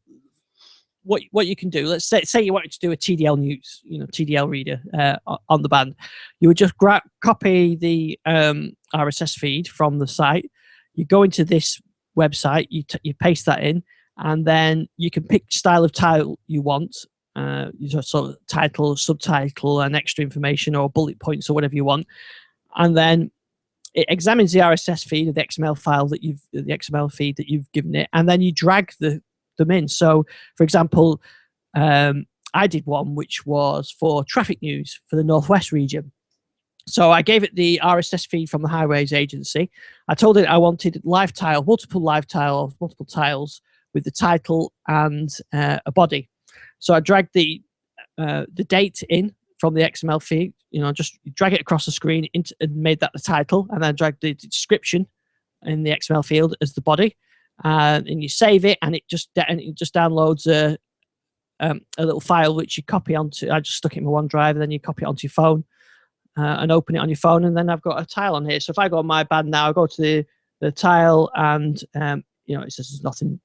what you can do, let's say you wanted to do a TDL news, TDL reader on the band, you would just copy the RSS feed from the site. You go into this website, you paste that in, and then you can pick style of tile you want. You just sort of title, subtitle, and extra information, or bullet points, or whatever you want. And then it examines the RSS feed of the XML file the XML feed that you've given it, and then you drag them in. So, for example, I did one which was for traffic news for the Northwest region. So I gave it the RSS feed from the Highways Agency. I told it I wanted multiple tiles with the title and a body. So I dragged the date in from the XML feed, just drag it across the screen and made that the title, and then drag the description in the XML field as the body, and you save it, and it just downloads a little file which you copy onto. I just stuck it in my OneDrive, and then you copy it onto your phone and open it on your phone, and then I've got a tile on here. So if I go on my band now, I go to the tile, and it says there's nothing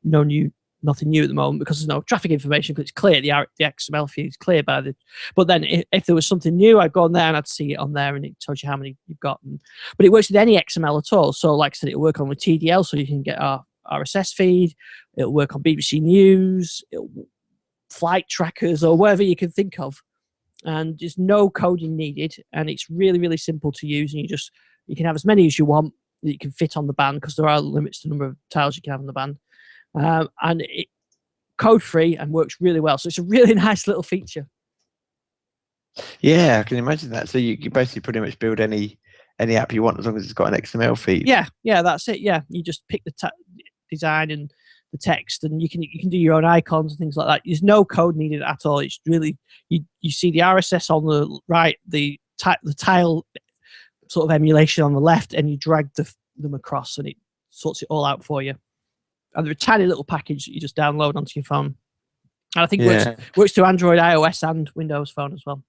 new at the moment because there's no traffic information, because it's clear. The XML feed is clear but then if there was something new, I'd go on there and I'd see it on there, and it tells you how many you've got. But it works with any XML at all. So like I said, it'll work on with TDL, so you can get our RSS feed. It'll work on BBC News, flight trackers, or whatever you can think of. And there's no coding needed, and it's really, really simple to use. And you can have as many as you want that you can fit on the band, because there are limits to the number of tiles you can have on the band. And it code free and works really well. So it's a really nice little feature. Yeah, I can imagine that. So you basically pretty much build any app you want as long as it's got an XML feed. Yeah, that's it. Yeah, you just pick the design and the text, and you can do your own icons and things like that. There's no code needed at all. It's really you see the RSS on the right, the tile sort of emulation on the left, and you drag them across, and it sorts it all out for you. And they're a tiny little package that you just download onto your phone. And I think works to Android, iOS, and Windows Phone as well.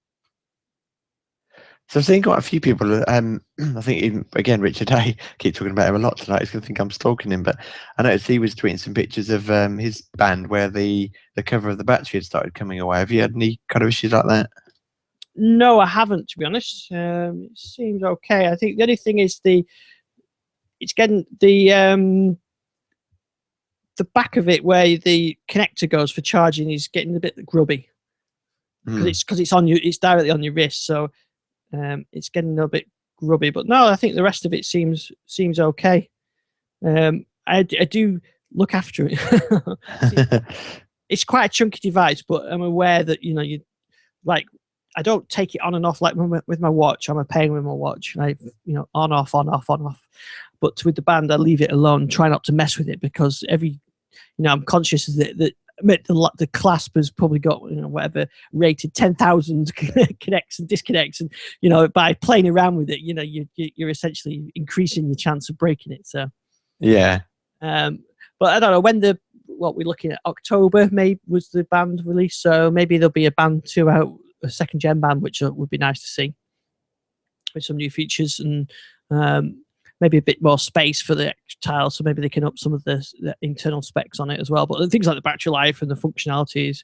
So I've seen quite a few people. I think even, again, Richard Hay, keep talking about him a lot tonight. He's going to think I'm stalking him, but I noticed he was tweeting some pictures of his band where the cover of the battery had started coming away. Have you had any kind of issues like that? No, I haven't, to be honest. It seems okay. I think the only thing is it's getting the back of it where the connector goes for charging is getting a bit grubby, because it's directly on your wrist, so it's getting a little bit grubby. But no, I think the rest of it seems okay. I do look after it. It's quite a chunky device, but I'm aware that I don't take it on and off like with my watch. I'm a pain with my watch. On off. But with the band, I leave it alone. Try not to mess with it, because I'm conscious that the clasp has probably got whatever rated 10,000 connects and disconnects, and by playing around with it, you're essentially increasing your chance of breaking it. So yeah. But I don't know when we're looking at. October maybe was the band release, so maybe there'll be a band 2 out, a second gen band, which would be nice to see, with some new features and maybe a bit more space for the tile, so maybe they can up some of the internal specs on it as well. But things like the battery life and the functionality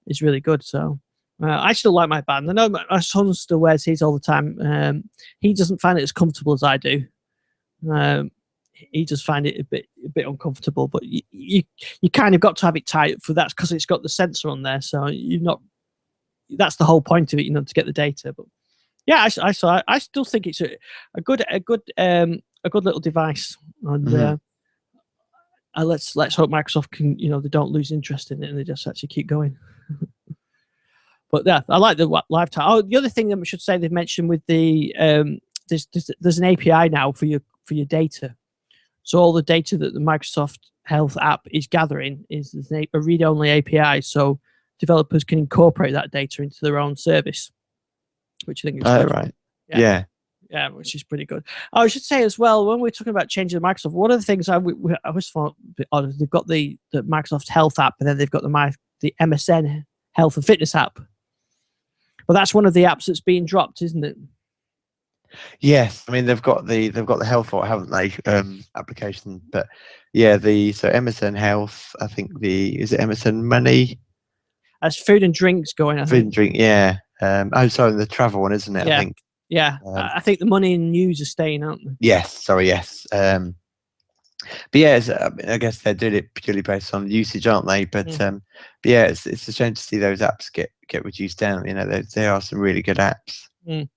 is really good. So I still like my band. I know my son still wears his all the time. He doesn't find it as comfortable as I do. He just find it a bit uncomfortable. But you kind of got to have it tight for that, because it's got the sensor on there. So that's the whole point of it, to get the data. But yeah, I still think it's a good little device, and let's hope Microsoft can, they don't lose interest in it and they just actually keep going. But yeah, I like the live tile. Oh, the other thing that we should say, they've mentioned with the there's an API now for your data. So all the data that the Microsoft Health app is gathering is a read-only API, so developers can incorporate that data into their own service, which I think is good. Right. Yeah. Yeah, which is pretty good. I should say as well, when we're talking about changing the Microsoft, one of the things I always thought a bit odd is they've got the Microsoft Health app, and then they've got the MSN Health and Fitness app. But that's one of the apps that's being dropped, isn't it? Yes, I mean they've got the Health, haven't they? Application, but yeah, so MSN Health. I think is it MSN Money? As food and drinks going. I think. Food and drink, yeah. Sorry, the travel one, isn't it? Yeah. I think. Yeah, I think the money and news are staying, aren't they? Yes, sorry, yes. But yeah, I guess they're doing it purely based on usage, aren't they? But yeah, it's a shame to see those apps get reduced down. There are some really good apps.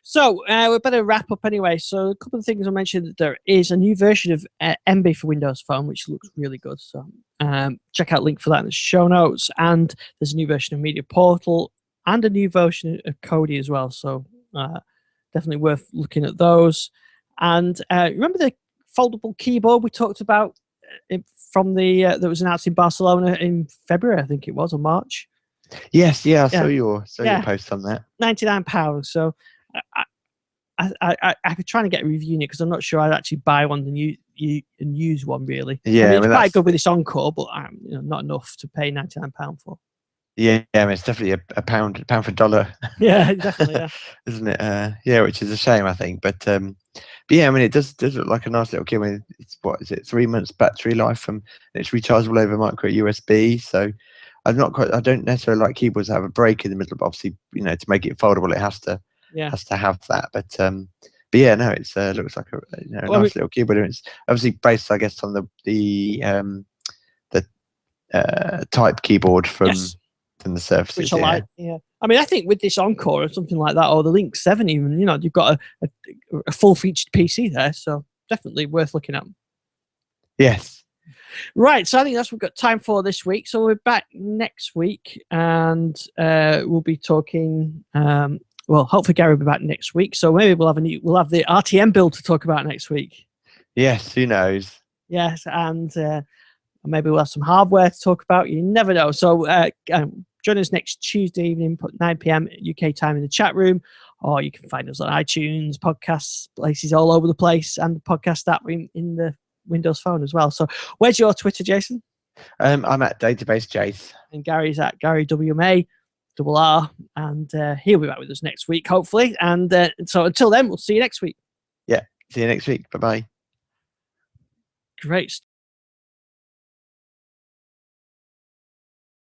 So we better wrap up anyway. So a couple of things I mentioned, that there is a new version of Emby for Windows Phone, which looks really good. So check out link for that in the show notes. And there's a new version of Media Portal and a new version of Kodi as well. So definitely worth looking at those. And remember the foldable keyboard we talked about from that was announced in Barcelona in February, I think it was, or March. Yes, yeah, I saw Yeah. your Yeah. post on that. £99. So I could try and get a review in it because I'm not sure I'd actually buy one and use one really. Yeah, I mean, I it's mean, quite that's good with this Encore, but not enough to pay £99 for. yeah, I mean, it's definitely a pound for dollar. Yeah, definitely. Yeah. Isn't it? Yeah, which is a shame, I think. But yeah, I mean, it does look like a nice little kit. I mean, it's what is it? 3 months battery life, and it's rechargeable over micro USB. So I don't necessarily like keyboards that have a break in the middle. But obviously, to make it foldable, it has to have that. But yeah, no, it's looks like a nice little keyboard. And it's obviously based, I guess, on the Type keyboard from the Surfaces. Which I like. Yeah. I mean, I think with this Encore or something like that, or the Link 7 even, you've got a full-featured PC there, so definitely worth looking at. Yes. Right, so I think that's what we've got time for this week. So we're back next week, and we'll be talking. Well, hopefully Gary will be back next week, so maybe we'll have the RTM build to talk about next week. Yes, who knows? Yes, and maybe we'll have some hardware to talk about. You never know. So join us next Tuesday evening, 9 p.m. UK time in the chat room, or you can find us on iTunes, podcasts, places all over the place, and the podcast app in the Windows Phone as well. So where's your Twitter, Jason? I'm at Database Jace. And Gary's at Gary WMA, RR, and he'll be back with us next week, hopefully. And so until then, we'll see you next week. Yeah, see you next week. Bye-bye. Great.